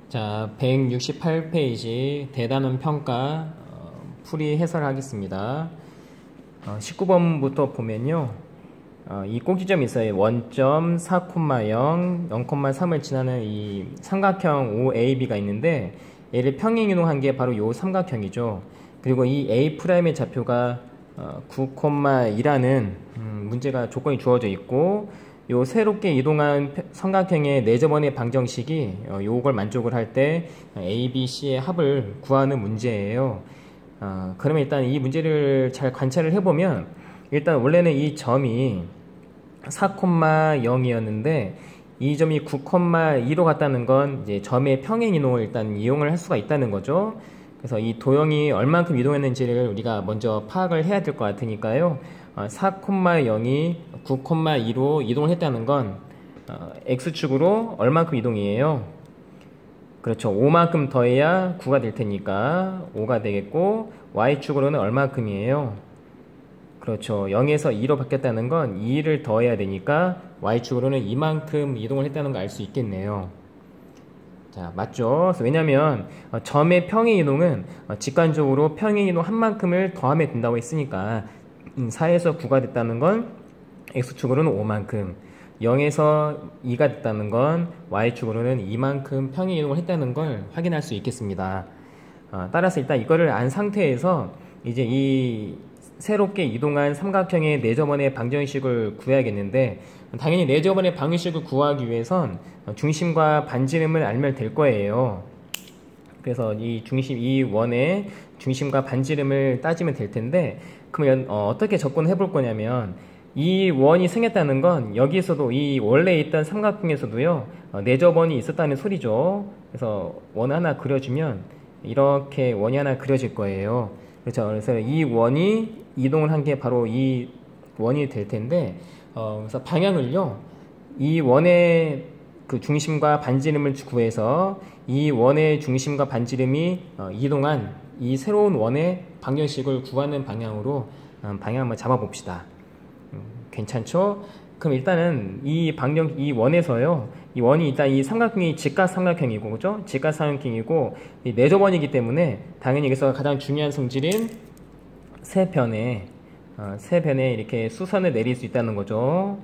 자, 168페이지 대단원 평가 풀이 해설하겠습니다. 19번부터 보면요. 이 꼭지점이 있어요. 원점 4,0, 0,3을 지나는 이 삼각형 OAB가 있는데 얘를 평행이동한 게 바로 이 삼각형이죠. 그리고 이 A'의 좌표가 9,2라는 문제가 조건이 주어져 있고, 요 새롭게 이동한 삼각형의 내저번의 방정식이 요걸 만족을 할 때 A, B, C의 합을 구하는 문제예요. 그러면 일단 이 문제를 잘 관찰을 해보면, 일단 원래는 이 점이 4,0이었는데 이 점이 9,2로 갔다는 건 이제 점의 평행 이동을 일단 이용을 할 수가 있다는 거죠. 그래서 이 도형이 얼만큼 이동했는지를 우리가 먼저 파악을 해야 될 것 같으니까요. 4,0이 9,2로 이동을 했다는 건 X축으로 얼만큼 이동이에요? 그렇죠. 5만큼 더해야 9가 될 테니까 5가 되겠고, Y축으로는 얼만큼이에요? 그렇죠. 0에서 2로 바뀌었다는 건 2를 더해야 되니까 Y축으로는 이만큼 이동을 했다는 걸 알 수 있겠네요. 자, 맞죠? 왜냐면 점의 평행 이동은 직관적으로 평행 이동 한 만큼을 더하면 된다고 했으니까 4에서 9가 됐다는 건 X축으로는 5만큼, 0에서 2가 됐다는 건 Y축으로는 이만큼 평행 이동을 했다는 걸 확인할 수 있겠습니다. 따라서 일단 이거를 안 상태에서 이제 이 새롭게 이동한 삼각형의 내저번의 방정식을 구해야겠는데, 당연히 내저번의 방정식을 구하기 위해선 중심과 반지름을 알면 될 거예요. 그래서 이 원의 중심과 반지름을 따지면 될 텐데, 그러면 어떻게 접근을 해볼 거냐면, 이 원이 생겼다는 건 여기에서도 이 원래 있던 삼각형에서도요 내저번이 있었다는 소리죠. 그래서 원 하나 그려주면 이렇게 원이 하나 그려질 거예요. 그렇죠. 그래서 이 원이 이동을 한 게 바로 이 원이 될 텐데, 그래서 방향을요, 이 원의 그 중심과 반지름을 구해서 이 원의 중심과 반지름이 이동한 이 새로운 원의 방정식을 구하는 방향으로 방향 한번 잡아봅시다. 괜찮죠? 그럼 일단은 이 원에서요, 이 원이 일단 이 삼각형이 직각 삼각형이고, 그죠? 직각 삼각형이고, 이 내저번이기 때문에 당연히 여기서 가장 중요한 성질인 세 변에 이렇게 수선을 내릴 수 있다는 거죠.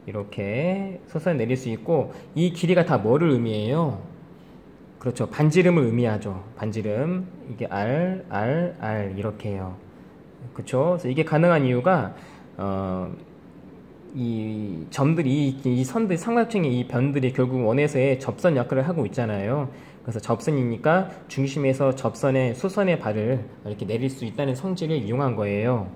이렇게 수선을 내릴 수 있고, 이 길이가 다 뭐를 의미해요? 그렇죠. 반지름을 의미하죠. 반지름. 이게 R, R, R 이렇게 해요. 그렇죠. 그래서 이게 가능한 이유가 이 점들이, 이 선들, 삼각형의 이 변들이 결국 원에서의 접선 역할을 하고 있잖아요. 그래서 접선이니까 중심에서 접선의 수선의 발을 이렇게 내릴 수 있다는 성질을 이용한 거예요.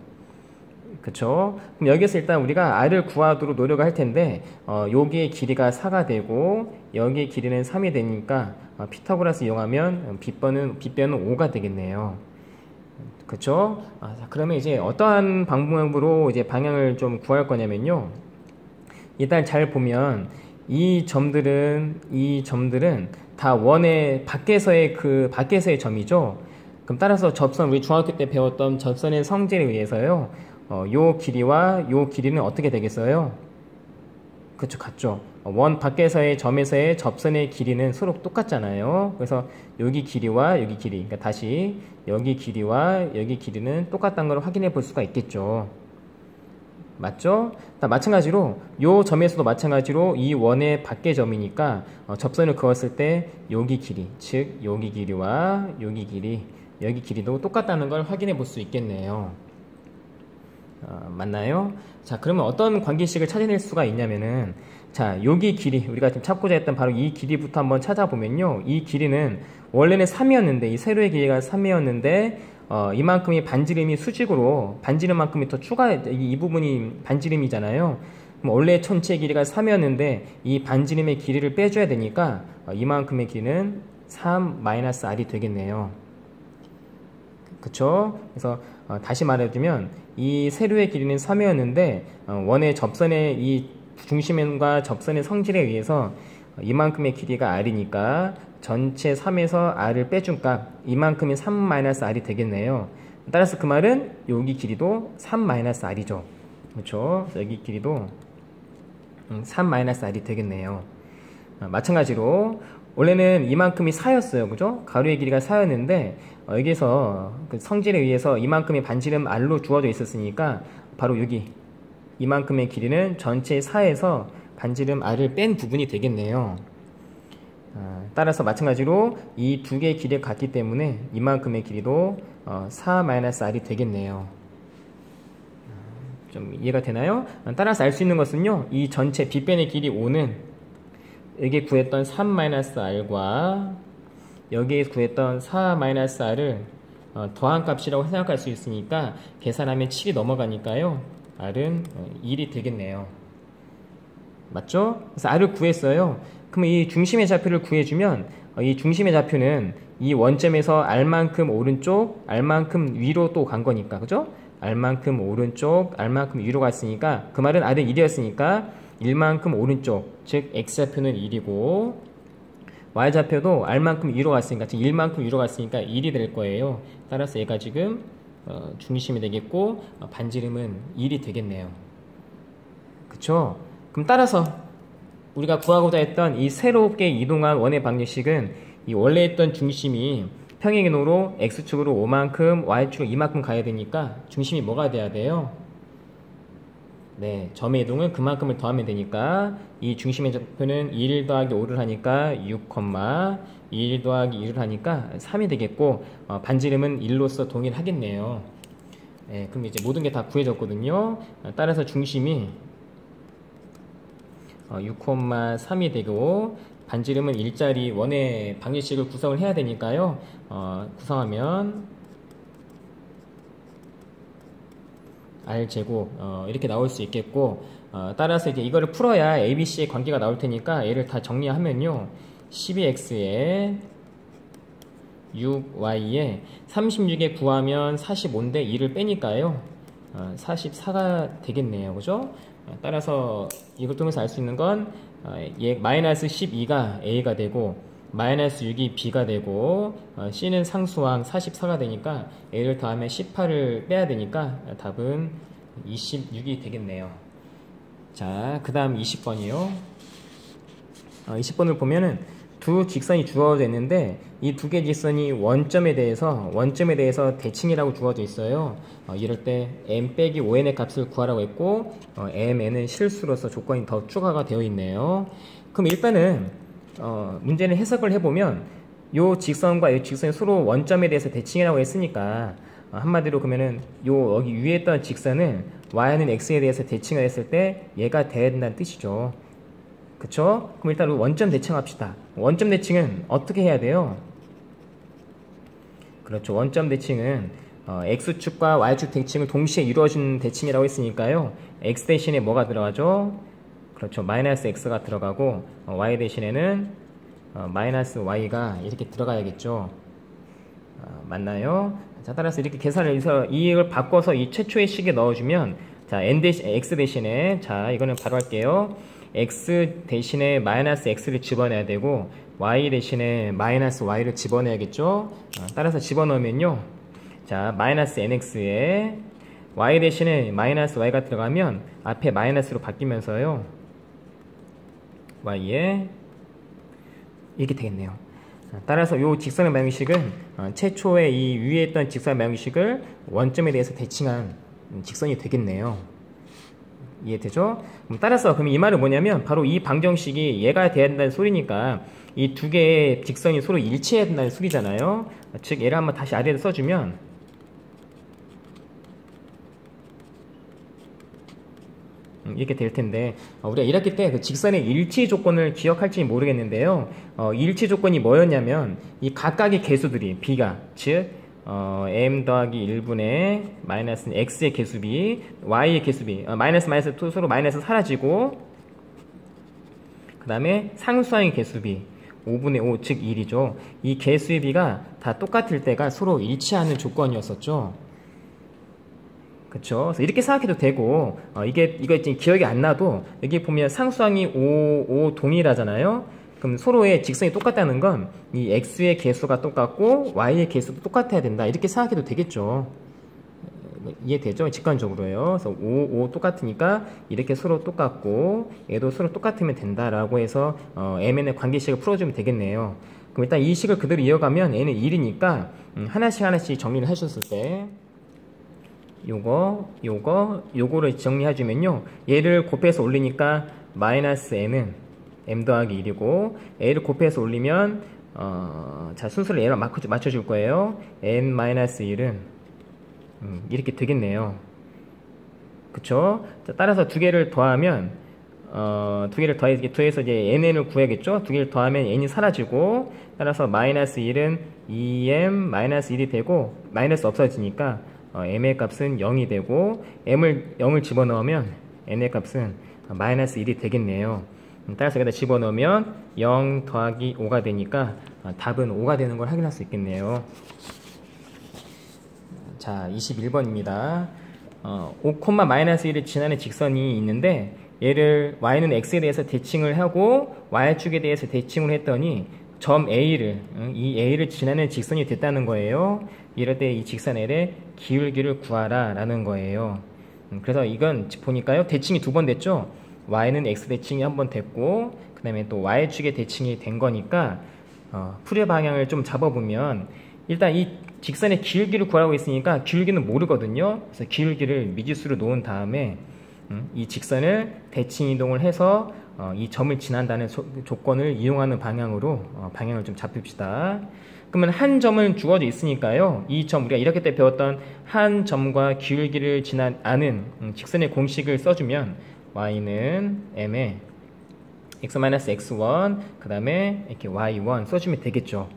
그쵸? 그럼 여기서 일단 우리가 R을 구하도록 노력을 할 텐데, 여기의 길이가 4가 되고, 여기의 길이는 3이 되니까, 피타고라스 이용하면 빗변은 5가 되겠네요. 그쵸? 그러면 이제 어떠한 방법으로 이제 방향을 좀 구할 거냐면요. 일단 잘 보면, 이 점들은 다 원의 밖에서의 점이죠. 그럼 따라서 접선, 우리 중학교 때 배웠던 접선의 성질에 의해서요, 요 길이와 요 길이는 어떻게 되겠어요? 그쵸, 같죠. 원 밖에서의 점에서의 접선의 길이는 서로 똑같잖아요. 그래서 여기 길이와 여기 길이, 그러니까 다시 여기 길이와 여기 길이는 똑같다는 걸 확인해 볼 수가 있겠죠. 맞죠? 마찬가지로 요 점에서도 마찬가지로 이 원의 밖의 점이니까 접선을 그었을 때 여기 길이, 즉 여기 길이와 여기 길이도 똑같다는 걸 확인해 볼 수 있겠네요. 맞나요? 자, 그러면 어떤 관계식을 찾아낼 수가 있냐면은, 자, 여기 길이, 우리가 지금 찾고자 했던 바로 이 길이부터 한번 찾아보면요, 이 길이는 원래는 3이었는데, 이 세로의 길이가 3이었는데 이만큼이 반지름이 수직으로 반지름만큼이 더 이 부분이 반지름이잖아요. 그럼 원래 전체 길이가 3이었는데 이 반지름의 길이를 빼줘야 되니까 이만큼의 길이는 3-r이 되겠네요. 그쵸? 그래서 다시 말해주면 이 세로의 길이는 3이었는데 원의 접선의 이 중심과 접선의 성질에 의해서 이만큼의 길이가 r이니까 전체 3에서 r을 빼준 값, 이만큼이 3-r이 되겠네요. 따라서 그 말은 여기 길이도 3-r이죠. 그렇죠? 여기 길이도 3-r이 되겠네요. 마찬가지로 원래는 이만큼이 4였어요. 그죠? 가로의 길이가 4였는데 여기서 그 성질에 의해서 이만큼의 반지름 R로 주어져 있었으니까 바로 여기 이만큼의 길이는 전체 4에서 반지름 R을 뺀 부분이 되겠네요. 따라서 마찬가지로 이 두 개의 길이가 같기 때문에 이만큼의 길이도 4-R이 되겠네요. 좀 이해가 되나요? 따라서 알 수 있는 것은요, 이 전체 빗변의 길이 5는 여기 구했던 3-R과 여기에 구했던 4-R을 더한 값이라고 생각할 수 있으니까 계산하면 7이 넘어가니까요, R은 1이 되겠네요. 맞죠? 그래서 R을 구했어요. 그러면 이 중심의 좌표를 구해주면 이 중심의 좌표는 이 원점에서 R만큼 오른쪽, R만큼 위로 또 간 거니까, 그죠? R만큼 오른쪽, R만큼 위로 갔으니까 그 말은 R은 1이었으니까 1만큼 오른쪽, 즉 X좌표는 1이고 Y좌표도 R만큼 위로 갔으니까, 즉 1만큼 위로 갔으니까 1이 될 거예요. 따라서 얘가 지금 중심이 되겠고 반지름은 1이 되겠네요. 그쵸? 그럼 따라서 우리가 구하고자 했던 이 새롭게 이동한 원의 방정식은 이 원래 있던 중심이 평행이동으로 X축으로 5만큼 Y축으로 2만큼 가야 되니까 중심이 뭐가 돼야 돼요? 네, 점의 이동은 그만큼을 더하면 되니까 이 중심의 좌표는 1 더하기 5를 하니까 6, 1 더하기 1을 하니까 3이 되겠고 반지름은 1로서 동일하겠네요. 네, 그럼 이제 모든 게 다 구해졌거든요. 따라서 중심이 6,3이 되고 반지름은 일자리 원의 방정식을 구성을 해야 되니까요. 구성하면 R제곱 이렇게 나올 수 있겠고 따라서 이제 이거를 풀어야 ABC의 관계가 나올 테니까 얘를 다 정리하면요. 12X에 6Y에 36에 구하면 45인데 2를 빼니까요. 44가 되겠네요. 그죠? 따라서 이걸 통해서 알 수 있는 건 마이너스 12가 A가 되고 마이너스 6이 B가 되고 C는 상수항 44가 되니까 A를 더하면 18을 빼야 되니까 답은 26이 되겠네요. 자, 그 다음 20번이요. 20번을 보면은 두 직선이 주어져 있는데 이 두 개의 직선이 원점에 대해서 대칭이라고 주어져 있어요. 이럴 때 m-5n의 값을 구하라고 했고 mn은 실수로서 조건이 더 추가가 되어 있네요. 그럼 일단은 문제는 해석을 해보면 요 직선과 이 직선이 서로 원점에 대해서 대칭이라고 했으니까 한마디로 그러면은 요 여기 위에 있던 직선은 y는 x에 대해서 대칭을 했을 때 얘가 돼야 된다는 뜻이죠. 그쵸? 그럼 일단 원점 대칭합시다. 원점 대칭은 어떻게 해야 돼요? 그렇죠. 원점 대칭은 x축과 y축 대칭을 동시에 이루어주는 대칭이라고 했으니까요. x 대신에 뭐가 들어가죠? 그렇죠. 마이너스 x가 들어가고 y 대신에는 마이너스 y가 이렇게 들어가야겠죠. 맞나요? 자, 따라서 이렇게 계산을 해서 이걸 바꿔서 이 최초의 식에 넣어주면 자, x 대신에 자, 이거는 바로 할게요. x 대신에 마이너스 x를 집어내야 되고 y 대신에 마이너스 y를 집어내야겠죠. 따라서 집어넣으면요, 자, 마이너스 nx에 y 대신에 마이너스 y가 들어가면 앞에 마이너스로 바뀌면서요 y에 이렇게 되겠네요. 따라서 이 직선의 방정식은 최초의 이 위에 있던 직선의 방정식을 원점에 대해서 대칭한 직선이 되겠네요. 이해되죠? 따라서 그럼 이 말은 뭐냐면 바로 이 방정식이 얘가 돼야 된다는 소리니까 이 두 개의 직선이 서로 일치해야 된다는 소리잖아요. 즉 얘를 한번 다시 아래로 써주면 이렇게 될 텐데 우리가 1학기 때 그 직선의 일치 조건을 기억할지 모르겠는데요. 일치 조건이 뭐였냐면 이 각각의 개수들이 b가 즉 m 더하기 1분의 마이너스 x의 개수비, y의 개수비, 마이너스 서로 마이너스 사라지고 그 다음에 상수항의 개수비 5분의 5, 즉 1이죠. 이 개수의 비가 다 똑같을 때가 서로 일치하는 조건이었었죠. 그쵸? 그래서 이렇게 생각해도 되고 이거 지금 기억이 안 나도 여기 보면 상수항이 5 동일하잖아요. 그럼 서로의 직선이 똑같다는 건 이 x의 개수가 똑같고 y의 개수도 똑같아야 된다. 이렇게 생각해도 되겠죠. 이해되죠? 직관적으로요. 그래서 5 똑같으니까 이렇게 서로 똑같고 얘도 서로 똑같으면 된다라고 해서 mn의 관계식을 풀어주면 되겠네요. 그럼 일단 이 식을 그대로 이어가면 n은 1이니까 하나씩 정리를 해줬을 때 요거를 정리해주면요, 얘를 곱해서 올리니까 마이너스 n은 m 더하기 1이고 a를 곱해서 올리면 자, 순서를 얘랑 맞춰줄 거예요. n-1은 이렇게 되겠네요. 그쵸? 자, 따라서 두 개를 더하면 두 개를 더해서 이제 n을 구해야겠죠? 두 개를 더하면 n이 사라지고, 따라서 마이너스 1은 2m 마이너스 1이 되고 마이너스 없어지니까 m의 값은 0이 되고, m을 0을 집어넣으면 n의 값은 마이너스 1이 되겠네요. 따라서 여기다 집어넣으면 0 더하기 5가 되니까 답은 5가 되는 걸 확인할 수 있겠네요. 자, 21번입니다. 5, 마이너스 1을 지나는 직선이 있는데 얘를 y는 x에 대해서 대칭을 하고 y축에 대해서 대칭을 했더니 점 A를, 이 A를 지나는 직선이 됐다는 거예요. 이럴 때 이 직선 L의 기울기를 구하라 라는 거예요. 그래서 이건 보니까요, 대칭이 두 번 됐죠. y는 x 대칭이 한 번 됐고, 그 다음에 또 y축의 대칭이 된 거니까 풀의 방향을 좀 잡아보면, 일단 이 직선의 기울기를 구하라고 했으니까 기울기는 모르거든요. 그래서 기울기를 미지수로 놓은 다음에 이 직선을 대칭 이동을 해서 이 점을 지난다는 조건을 이용하는 방향으로 방향을 좀 잡읍시다. 그러면 한 점은 주어져 있으니까요, 이 점, 우리가 이렇게 때 배웠던 한 점과 기울기를 아는 직선의 공식을 써주면 y는 m에 x-x1 그 다음에 이렇게 y1 써주면 되겠죠.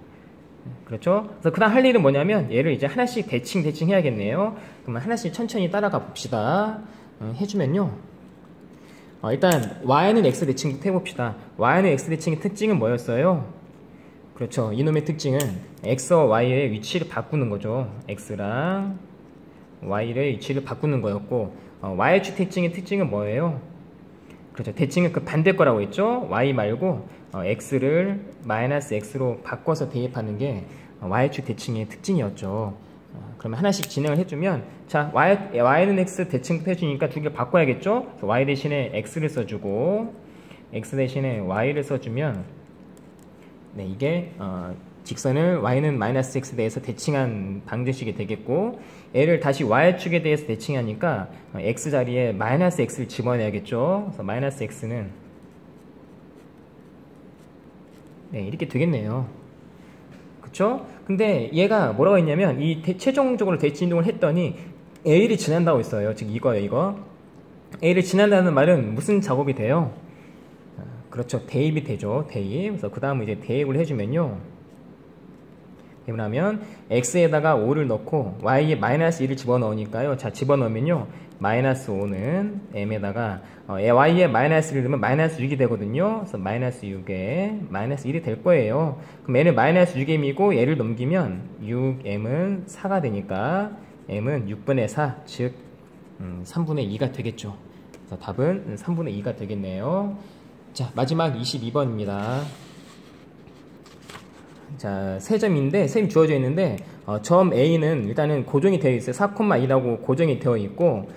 그렇죠? 그래서 그 다음 할 일은 뭐냐면 얘를 이제 하나씩 대칭 해야겠네요. 그러면 하나씩 천천히 따라가 봅시다. 해주면요, 일단 y는 x 대칭부터 해봅시다. y는 x 대칭의 특징은 뭐였어요? 그렇죠, 이놈의 특징은 x와 y의 위치를 바꾸는 거죠. x랑 y의 위치를 바꾸는 거였고, y축 대칭의 특징은 뭐예요? 그렇죠, 대칭은 그 반대 거라고 했죠. y 말고 x를 마이너스 x로 바꿔서 대입하는 게 y축 대칭의 특징이었죠. 그러면 하나씩 진행을 해주면, 자, y는 x 대칭부터 해주니까 두 개를 바꿔야겠죠. y 대신에 x를 써주고 x 대신에 y를 써주면, 네, 이게 직선을 y는 마이너스 x에 대해서 대칭한 방정식이 되겠고, 얘를 다시 y축에 대해서 대칭하니까 x 자리에 마이너스 x를 집어넣어야겠죠. 그래서 마이너스 x는, 네, 이렇게 되겠네요. 그쵸? 근데 얘가 뭐라고 했냐면, 최종적으로 대칭 이동을 했더니 a를 지난다고 했어요. 즉 이거예요, 이거. a를 지난다는 말은 무슨 작업이 돼요? 그렇죠, 대입이 되죠. 대입. 그래서 그 다음에 이제 대입을 해주면요, 대입을 하면 x에다가 5를 넣고 y에 마이너스 1을 집어넣으니까요, 자, 집어넣으면요, 마이너스 5는 m에다가 y에 마이너스 1을 넣으면 마이너스 6이 되거든요. 그래서 마이너스 6에 마이너스 1이 될 거예요. 그럼 m은 마이너스 6m이고 얘를 넘기면 6m은 4가 되니까 m은 6분의 4, 즉 3분의 2가 되겠죠. 그래서 답은 3분의 2가 되겠네요. 자, 마지막 22번입니다. 자, 세 점인데, 셈이 주어져 있는데, 점 A는 일단은 고정이 되어 있어요. 4,2라고 고정이 되어 있고,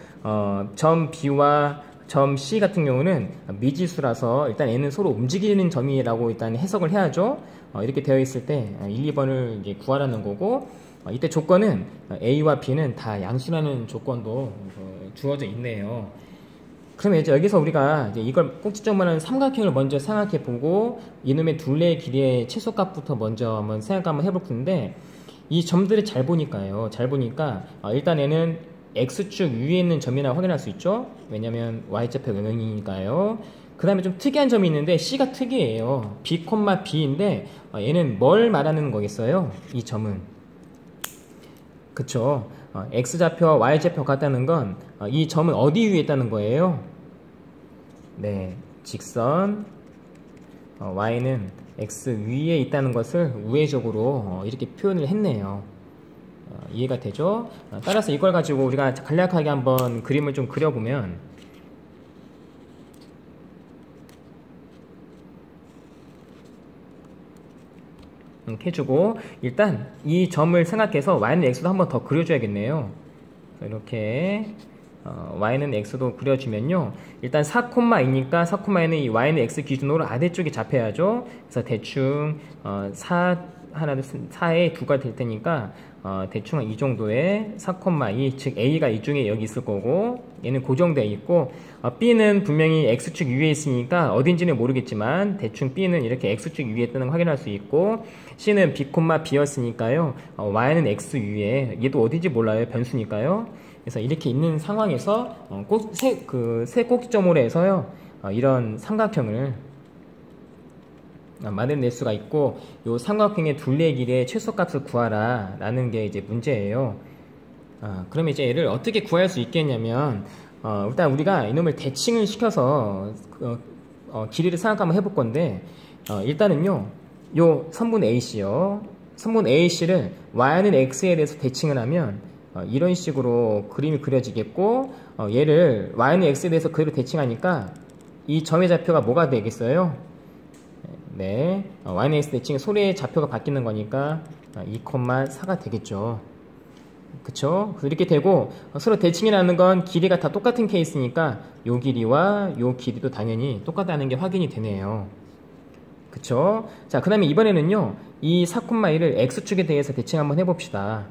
점 B와 점 C 같은 경우는 미지수라서 일단 얘는 서로 움직이는 점이라고 일단 해석을 해야죠. 이렇게 되어 있을 때 1, 2번을 이제 구하라는 거고, 이때 조건은 A와 B는 다 양수라는 조건도 주어져 있네요. 그러면 이제 여기서 우리가 이제 이걸 꼭지점만한 삼각형을 먼저 생각해 보고, 이놈의 둘레의 길이의 최소값부터 먼저 한번 생각 한번 해볼 텐데, 이 점들을 잘 보니까요, 일단 얘는 x축 위에 있는 점이라고 확인할 수 있죠. 왜냐면 y좌표 영역이니까요. 그 다음에 좀 특이한 점이 있는데, C가 특이해요. B, B인데 얘는 뭘 말하는 거겠어요? 이 점은, 그쵸, x좌표와 y좌표 같다는 건 이 점은 어디 위에 있다는 거예요? 네, 직선 y는 x 위에 있다는 것을 우회적으로 이렇게 표현을 했네요. 이해가 되죠? 따라서 이걸 가지고 우리가 간략하게 한번 그림을 좀 그려보면, 이렇게 해주고, 일단 이 점을 생각해서 y는 x도 한번 더 그려줘야겠네요. 이렇게 y는 x도 그려주면요. 일단 4,2니까 4,2는 이 y는 x 기준으로 아래쪽에 잡혀야죠. 그래서 대충 4에 2가 될 테니까 대충 이 정도의 4,2, 즉 a가 이 중에 여기 있을 거고 얘는 고정되어 있고 b는 분명히 x축 위에 있으니까 어딘지는 모르겠지만 대충 b는 이렇게 x축 위에 뜨는 걸 확인할 수 있고 c는 b, b였으니까요. y는 x 위에 얘도 어딘지 몰라요. 변수니까요. 그래서 이렇게 있는 상황에서 꼭 세 꼭지점으로 해서요. 이런 삼각형을 만들어낼 수가 있고 요 삼각형의 둘레의 길이의 최소값을 구하라 라는 게 이제 문제예요. 그러면 이제 얘를 어떻게 구할 수 있겠냐면 일단 우리가 이놈을 대칭을 시켜서 길이를 생각 한번 해볼 건데 일단은요 요 선분 AC요 선분 AC를 y는 x에 대해서 대칭을 하면 이런 식으로 그림이 그려지겠고 얘를 y는 x에 대해서 그대로 대칭하니까 이 점의 좌표가 뭐가 되겠어요? 네, y는 x 대칭 소리의 좌표가 바뀌는 거니까 2,4가 되겠죠. 그쵸? 이렇게 되고 서로 대칭이라는 건 길이가 다 똑같은 케이스니까 요 길이와 요 길이도 당연히 똑같다는 게 확인이 되네요. 그쵸? 자, 그 다음에 이번에는요 이 4,2를 x축에 대해서 대칭 한번 해봅시다.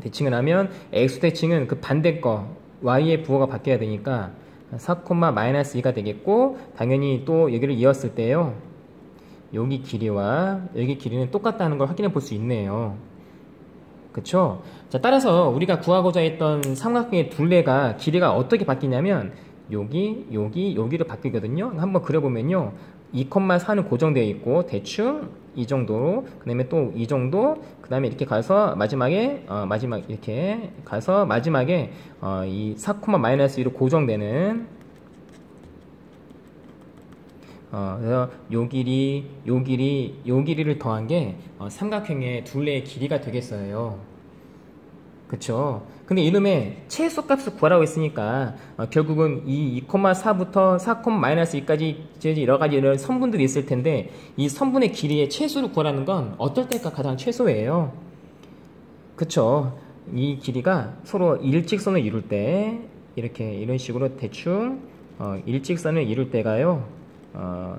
대칭을 하면 x 대칭은 그 반대 거 y의 부호가 바뀌어야 되니까 4,-2가 되겠고 당연히 또 여기를 이었을 때요 여기 길이와 여기 길이는 똑같다는 걸 확인해 볼 수 있네요. 그쵸? 자, 따라서 우리가 구하고자 했던 삼각형의 둘레가 길이가 어떻게 바뀌냐면 여기로 바뀌거든요. 한번 그려보면요 2,4는 고정되어 있고 대충 이 정도로 그 다음에 또 이 정도 그 다음에 이렇게 가서 마지막에 이렇게 가서 마지막에 이 4,-2로 고정되는 그래서 요 길이를 더한 게 삼각형의 둘레의 길이가 되겠어요. 그쵸? 근데 이놈의 최소값을 구하라고 했으니까 결국은 이 2,4부터 4,-2까지 여러 가지 이런 선분들이 있을 텐데 이 선분의 길이의 최소를 구하라는 건 어떨 때가 가장 최소예요. 그쵸? 이 길이가 서로 일직선을 이룰 때 이렇게 이런 식으로 대충 일직선을 이룰 때가요.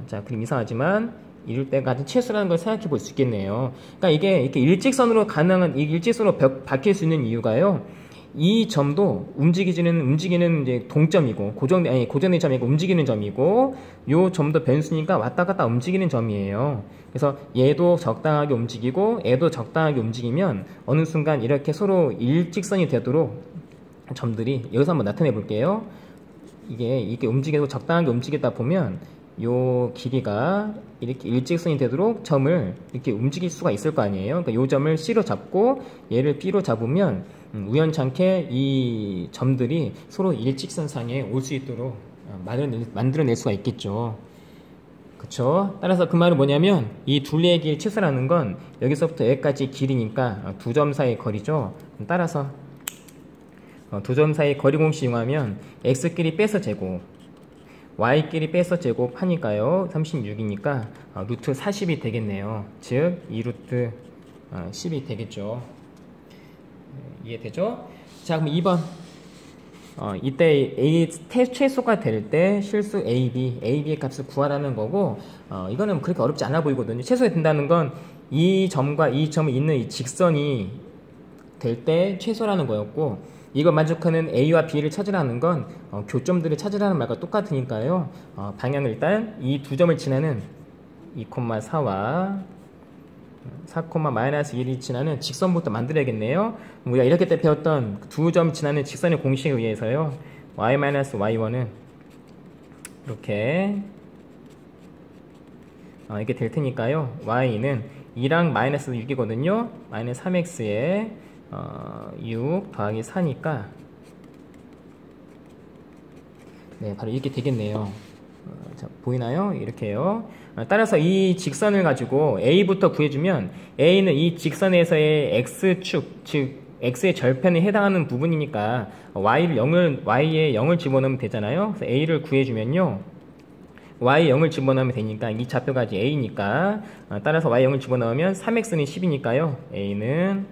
자, 그림 이상하지만 이룰 때 같은 최소라는 걸 생각해 볼 수 있겠네요. 그러니까 이게 이렇게 일직선으로 바뀔 수 있는 이유가요. 이 점도 움직이는 이제 동점이고 고정된 점이고 움직이는 점이고 요 점도 변수니까 왔다 갔다 움직이는 점이에요. 그래서 얘도 적당하게 움직이고 얘도 적당하게 움직이면 어느 순간 이렇게 서로 일직선이 되도록 점들이 여기서 한번 나타내 볼게요. 이게 움직이고 적당하게 움직이다 보면 요 길이가 이렇게 일직선이 되도록 점을 이렇게 움직일 수가 있을 거 아니에요. 그러니까 요 점을 C로 잡고 얘를 B로 잡으면 우연찮게 이 점들이 서로 일직선상에 올 수 있도록 만들어낼 수가 있겠죠. 그쵸? 따라서 그 말은 뭐냐면 이 둘레의 길 최소라는 건 여기서부터 여기까지 길이니까 두 점 사이의 거리죠. 따라서 두 점 사이의 거리 공식 이용하면 x끼리 빼서 제곱 y끼리 빼서 제곱하니까요 36이니까 루트 40이 되겠네요. 즉 2루트 10이 되겠죠. 이해되죠? 자, 그럼 2번 이때 A 최소가 될 때 실수 AB의 값을 구하라는 거고 이거는 그렇게 어렵지 않아 보이거든요. 최소가 된다는 건 이 점과 이 점이 있는 이 직선이 될 때 최소라는 거였고 이걸 만족하는 A와 B를 찾으라는 건 교점들을 찾으라는 말과 똑같으니까요. 방향을 일단 이 두 점을 지나는 2,4와 4,-1이 지나는 직선부터 만들어야겠네요. 우리가 이렇게 때 배웠던 두 점 지나는 직선의 공식에 의해서요. y-y1은 이렇게 이렇게 될 테니까요. y는 2랑 마이너스 6이거든요. 마이너스 3x에 6 더하기 4니까 네, 바로 이렇게 되겠네요. 자, 보이나요? 이렇게요. 따라서 이 직선을 가지고 A부터 구해주면 A는 이 직선에서의 X축, 즉 X의 절편에 해당하는 부분이니까 Y에 0을 집어넣으면 되잖아요. 그래서 A를 구해주면요. Y에 0을 집어넣으면 되니까 이 좌표가 이제 A니까 따라서 Y에 0을 집어넣으면 3X는 10이니까요. A는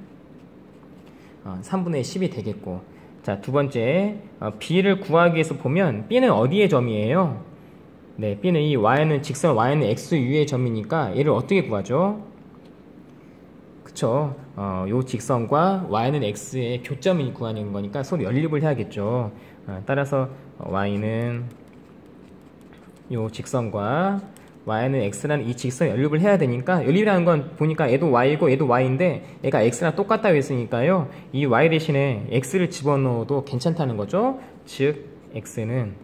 3분의 10이 되겠고 자, 두 번째, b를 구하기 위해서 보면 b는 어디의 점이에요? 네, b는 이 y는 직선 y는 xu의 점이니까 얘를 어떻게 구하죠? 그쵸? 요 직선과 y는 x의 교점을 구하는 거니까 서로 연립을 해야겠죠. 따라서 y는 요 직선과 y는 x라는 이 직선 연립을 해야 되니까, 연립이라는 건 보니까 얘도 y이고 얘도 y인데 얘가 x랑 똑같다고 했으니까요, 이 y 대신에 x를 집어넣어도 괜찮다는 거죠. 즉 x는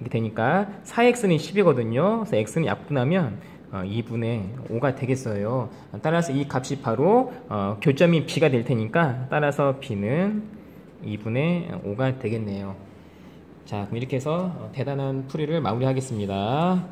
이렇게 되니까 4x는 10이거든요. 그래서 x는 약분하면 2분의 5가 되겠어요. 따라서 이 값이 바로 교점인 b가 될 테니까, 따라서 b는 2분의 5가 되겠네요. 자, 그럼 이렇게 해서 대단한 풀이를 마무리하겠습니다.